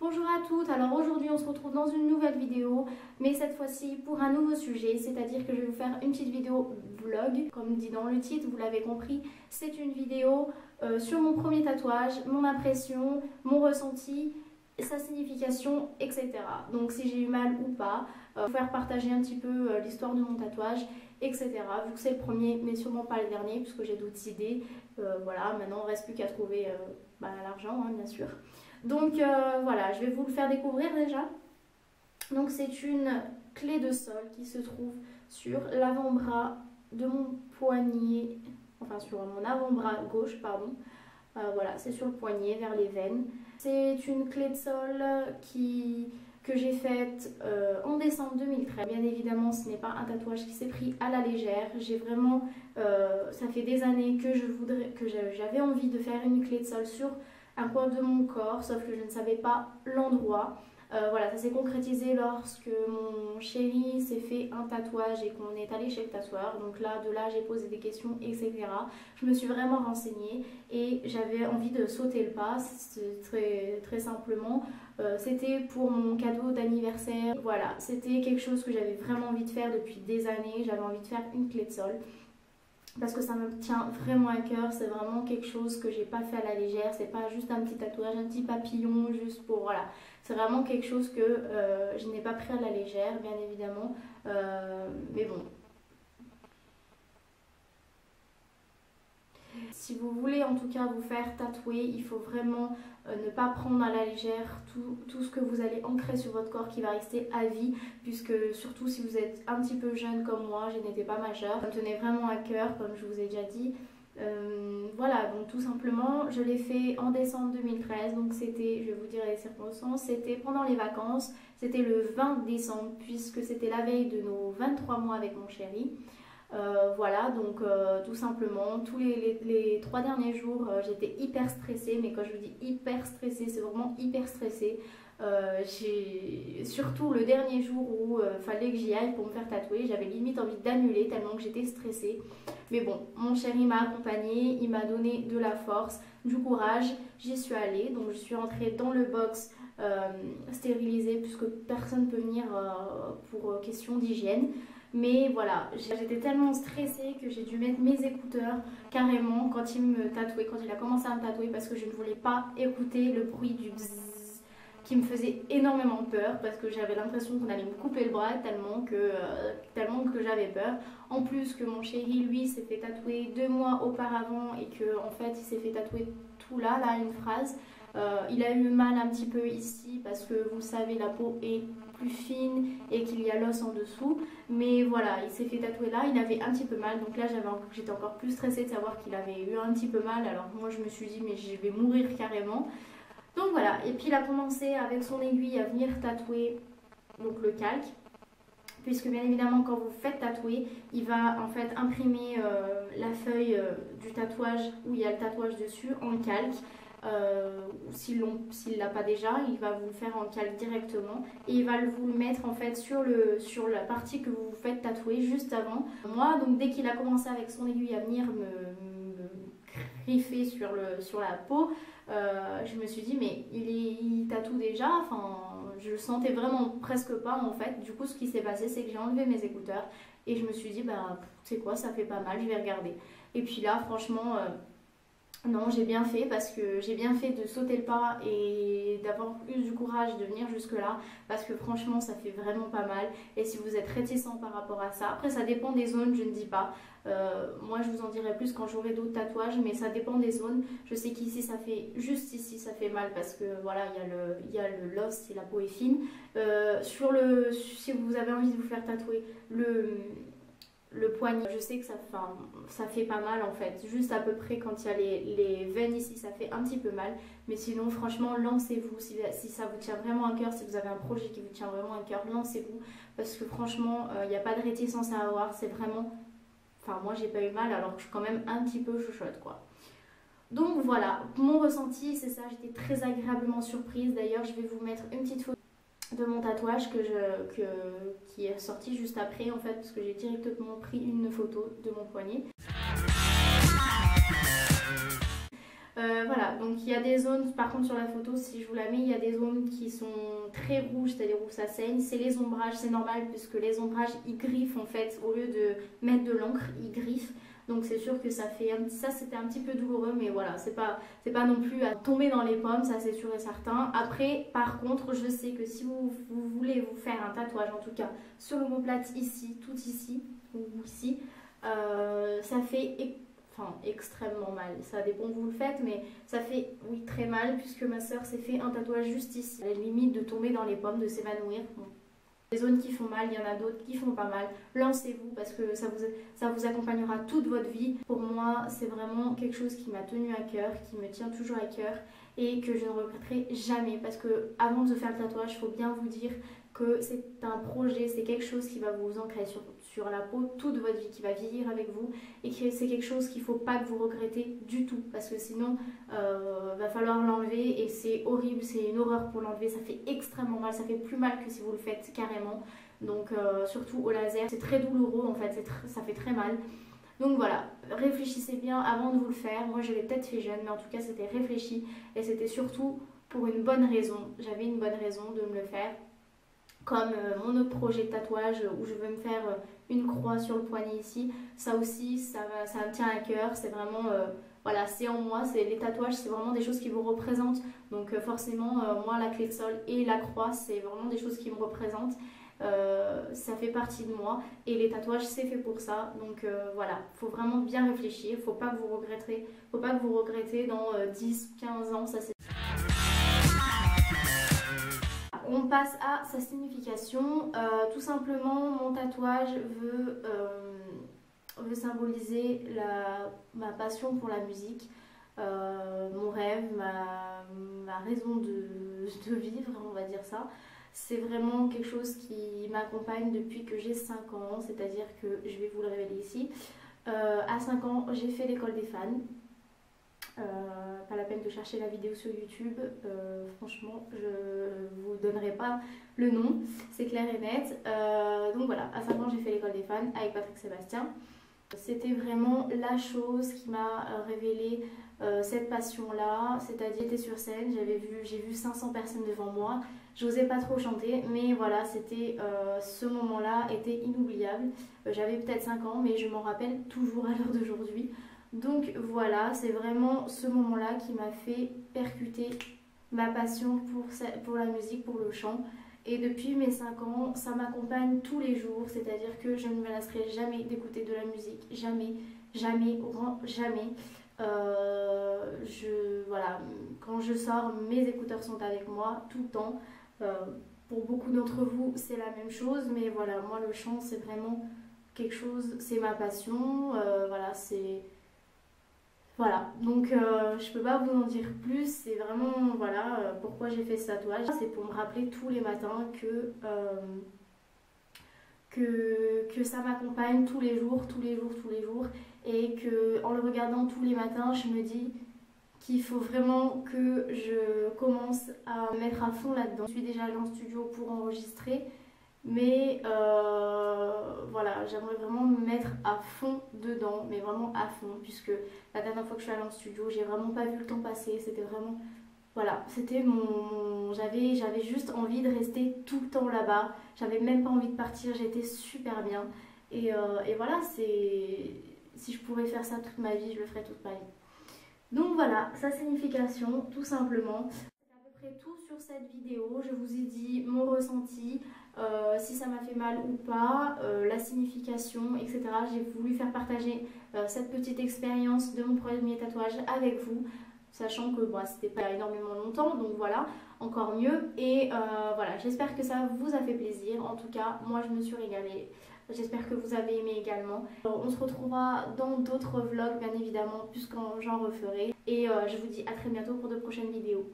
Bonjour à toutes, alors aujourd'hui on se retrouve dans une nouvelle vidéo, mais cette fois-ci pour un nouveau sujet, c'est-à-dire que je vais vous faire une petite vidéo vlog, comme dit dans le titre, vous l'avez compris, c'est une vidéo sur mon premier tatouage, mon impression, mon ressenti, sa signification, etc. Donc si j'ai eu mal ou pas, vous faire partager un petit peu l'histoire de mon tatouage, etc. Vu que c'est le premier, mais sûrement pas le dernier, puisque j'ai d'autres idées, voilà, maintenant il ne reste plus qu'à trouver l'argent, hein, bien sûr. Donc voilà, je vais vous le faire découvrir déjà. Donc c'est une clé de sol qui se trouve sur l'avant-bras de mon poignet, enfin sur mon avant-bras gauche, pardon. Voilà, c'est sur le poignet, vers les veines. C'est une clé de sol que j'ai faite en décembre 2013. Bien évidemment, ce n'est pas un tatouage qui s'est pris à la légère. J'ai vraiment, ça fait des années que j'avais envie de faire une clé de sol sur un coin de mon corps, sauf que je ne savais pas l'endroit. Voilà, ça s'est concrétisé lorsque mon chéri s'est fait un tatouage et qu'on est allé chez le tatoueur. Donc là, de là, j'ai posé des questions, etc. Je me suis vraiment renseignée et j'avais envie de sauter le pas, très simplement. C'était pour mon cadeau d'anniversaire. Voilà, c'était quelque chose que j'avais vraiment envie de faire depuis des années. J'avais envie de faire une clé de sol, parce que ça me tient vraiment à cœur. C'est vraiment quelque chose que j'ai pas fait à la légère. C'est pas juste un petit tatouage, un petit papillon juste pour voilà. C'est vraiment quelque chose que je n'ai pas pris à la légère, bien évidemment, mais bon. Si vous voulez en tout cas vous faire tatouer, il faut vraiment ne pas prendre à la légère tout ce que vous allez ancrer sur votre corps qui va rester à vie, puisque surtout si vous êtes un petit peu jeune comme moi, je n'étais pas majeure, ça me tenait vraiment à cœur comme je vous ai déjà dit. Voilà, donc tout simplement je l'ai fait en décembre 2013, donc c'était, je vais vous dire les circonstances, c'était pendant les vacances, c'était le 20 décembre puisque c'était la veille de nos 23 mois avec mon chéri. Voilà, donc tout simplement, tous les 3 derniers jours, j'étais hyper stressée, mais quand je vous dis hyper stressée, c'est vraiment hyper stressée. Surtout le dernier jour où fallait que j'y aille pour me faire tatouer, j'avais limite envie d'annuler tellement que j'étais stressée. Mais bon, mon chéri m'a accompagnée, il m'a donné de la force, du courage, j'y suis allée. Donc je suis rentrée dans le box stérilisé puisque personne ne peut venir pour question d'hygiène. Mais voilà, j'étais tellement stressée que j'ai dû mettre mes écouteurs carrément quand il me tatouait, quand il a commencé à me tatouer, parce que je ne voulais pas écouter le bruit du bzzz qui me faisait énormément peur, parce que j'avais l'impression qu'on allait me couper le bras tellement que j'avais peur. En plus que mon chéri, lui, s'est fait tatouer 2 mois auparavant et que en fait il s'est fait tatouer tout là, une phrase. Il a eu mal un petit peu ici parce que vous savez la peau est plus fine et qu'il y a l'os en dessous, mais voilà, il s'est fait tatouer là, il avait un petit peu mal, donc là j'étais encore plus stressée de savoir qu'il avait eu un petit peu mal. Alors moi je me suis dit mais je vais mourir carrément. Donc voilà, et puis il a commencé avec son aiguille à venir tatouer donc le calque, puisque bien évidemment quand vous faites tatouer, il va en fait imprimer la feuille du tatouage où il y a le tatouage dessus en calque. S'il ne l'a pas déjà, il va vous le faire en calque directement et il va vous le mettre en fait sur la partie que vous faites tatouer juste avant. Moi, donc dès qu'il a commencé avec son aiguille à venir me griffer sur la peau, je me suis dit mais il tatoue déjà, enfin je le sentais vraiment presque pas en fait. Du coup ce qui s'est passé c'est que j'ai enlevé mes écouteurs et je me suis dit bah tu sais quoi, ça fait pas mal, je vais regarder. Et puis là franchement non, j'ai bien fait, parce que j'ai bien fait de sauter le pas et d'avoir eu du courage de venir jusque là, parce que franchement ça fait vraiment pas mal. Et si vous êtes réticent par rapport à ça, après ça dépend des zones, je ne dis pas, moi je vous en dirai plus quand j'aurai d'autres tatouages, mais ça dépend des zones. Je sais qu'ici ça fait, juste ici ça fait mal parce que voilà, il y a l'os si la peau est fine. Si vous avez envie de vous faire tatouer le poignet, je sais que ça fait pas mal en fait, juste à peu près quand il y a les veines ici, ça fait un petit peu mal, mais sinon franchement lancez-vous, si ça vous tient vraiment à cœur, si vous avez un projet qui vous tient vraiment à cœur, lancez-vous, parce que franchement il n'y a pas de réticence à avoir, c'est vraiment, enfin moi j'ai pas eu mal alors que je suis quand même un petit peu chuchote quoi. Donc voilà, mon ressenti c'est ça, j'étais très agréablement surprise. D'ailleurs je vais vous mettre une petite photo de mon tatouage qui est sorti juste après en fait, parce que j'ai directement pris une photo de mon poignet. Voilà, donc il y a des zones, par contre sur la photo, si je vous la mets, il y a des zones qui sont très rouges, c'est-à-dire où ça saigne. C'est les ombrages, c'est normal puisque les ombrages, ils griffent en fait, au lieu de mettre de l'encre, ils griffent. Donc c'est sûr que ça fait, ça c'était un petit peu douloureux, mais voilà, c'est pas non plus à tomber dans les pommes, ça c'est sûr et certain. Après, par contre, je sais que si vous voulez vous faire un tatouage, en tout cas sur l'omoplate ici, tout ici, ou ici, ça fait extrêmement mal. Ça dépend où vous le faites, mais ça fait, oui, très mal, puisque ma soeur s'est fait un tatouage juste ici. Elle est limite de tomber dans les pommes, de s'évanouir. Bon. Les zones qui font mal, il y en a d'autres qui font pas mal. Lancez-vous parce que ça vous accompagnera toute votre vie. Pour moi, c'est vraiment quelque chose qui m'a tenu à cœur, qui me tient toujours à cœur et que je ne regretterai jamais. Parce que avant de se faire le tatouage, il faut bien vous dire que c'est un projet, c'est quelque chose qui va vous ancrer sur la peau toute votre vie, qui va vieillir avec vous et que c'est quelque chose qu'il ne faut pas que vous regrettez du tout parce que sinon va falloir l'enlever et c'est horrible, c'est une horreur pour l'enlever, ça fait extrêmement mal, ça fait plus mal que si vous le faites carrément, donc surtout au laser, c'est très douloureux en fait, ça fait très mal. Donc voilà, réfléchissez bien avant de vous le faire. Moi je l'ai peut-être fait jeune, mais en tout cas c'était réfléchi et c'était surtout pour une bonne raison, j'avais une bonne raison de me le faire. Comme mon autre projet de tatouage où je veux me faire une croix sur le poignet ici, ça aussi ça me tient à cœur, c'est vraiment voilà, c'est en moi, les tatouages c'est vraiment des choses qui vous représentent, donc forcément moi la clé de sol et la croix c'est vraiment des choses qui me représentent, ça fait partie de moi et les tatouages c'est fait pour ça, donc voilà, faut vraiment bien réfléchir, faut pas que vous regrettez dans 10-15 ans, ça c'est... On passe à sa signification. Tout simplement, mon tatouage veut symboliser ma passion pour la musique, mon rêve, ma raison de vivre, on va dire ça. C'est vraiment quelque chose qui m'accompagne depuis que j'ai 5 ans, c'est-à-dire que, je vais vous le révéler ici, à 5 ans, j'ai fait l'école des fans. Pas la peine de chercher la vidéo sur YouTube, franchement je vous donnerai pas le nom, c'est clair et net. Donc voilà, à 5 ans j'ai fait l'école des fans avec Patrick Sébastien. C'était vraiment la chose qui m'a révélé cette passion là, c'est-à-dire j'étais sur scène, j'ai vu 500 personnes devant moi, j'osais pas trop chanter, mais voilà, c'était ce moment là était inoubliable. J'avais peut-être 5 ans, mais je m'en rappelle toujours à l'heure d'aujourd'hui. Donc voilà, c'est vraiment ce moment-là qui m'a fait percuter ma passion pour la musique, pour le chant. Et depuis mes 5 ans, ça m'accompagne tous les jours, c'est-à-dire que je ne me lasserai jamais d'écouter de la musique, jamais, jamais, au grand jamais. Voilà, quand je sors, mes écouteurs sont avec moi tout le temps. Pour beaucoup d'entre vous, c'est la même chose, mais voilà, moi le chant, c'est vraiment quelque chose, c'est ma passion, voilà, c'est... Voilà, donc je peux pas vous en dire plus, c'est vraiment, voilà, pourquoi j'ai fait ce tatouage. C'est pour me rappeler tous les matins que ça m'accompagne tous les jours, et que en le regardant tous les matins, je me dis qu'il faut vraiment que je commence à me mettre à fond là-dedans. Je suis déjà allée en studio pour enregistrer, mais voilà, j'aimerais vraiment me mettre à fond dedans, mais vraiment à fond, puisque la dernière fois que je suis allée en studio, j'ai vraiment pas vu le temps passer, c'était vraiment, voilà, c'était j'avais juste envie de rester tout le temps là-bas, j'avais même pas envie de partir, j'étais super bien, et voilà, si je pourrais faire ça toute ma vie, je le ferais toute ma vie. Donc voilà, sa signification, tout simplement. C'est à peu près tout sur cette vidéo, je vous ai dit mon ressenti, si ça m'a fait mal ou pas, la signification, etc. J'ai voulu faire partager cette petite expérience de mon premier tatouage avec vous, sachant que bon, c'était pas énormément longtemps, donc voilà, encore mieux. Et voilà, j'espère que ça vous a fait plaisir. En tout cas, moi je me suis régalée. J'espère que vous avez aimé également. On se retrouvera dans d'autres vlogs, bien évidemment, puisque j'en referai. Et je vous dis à très bientôt pour de prochaines vidéos.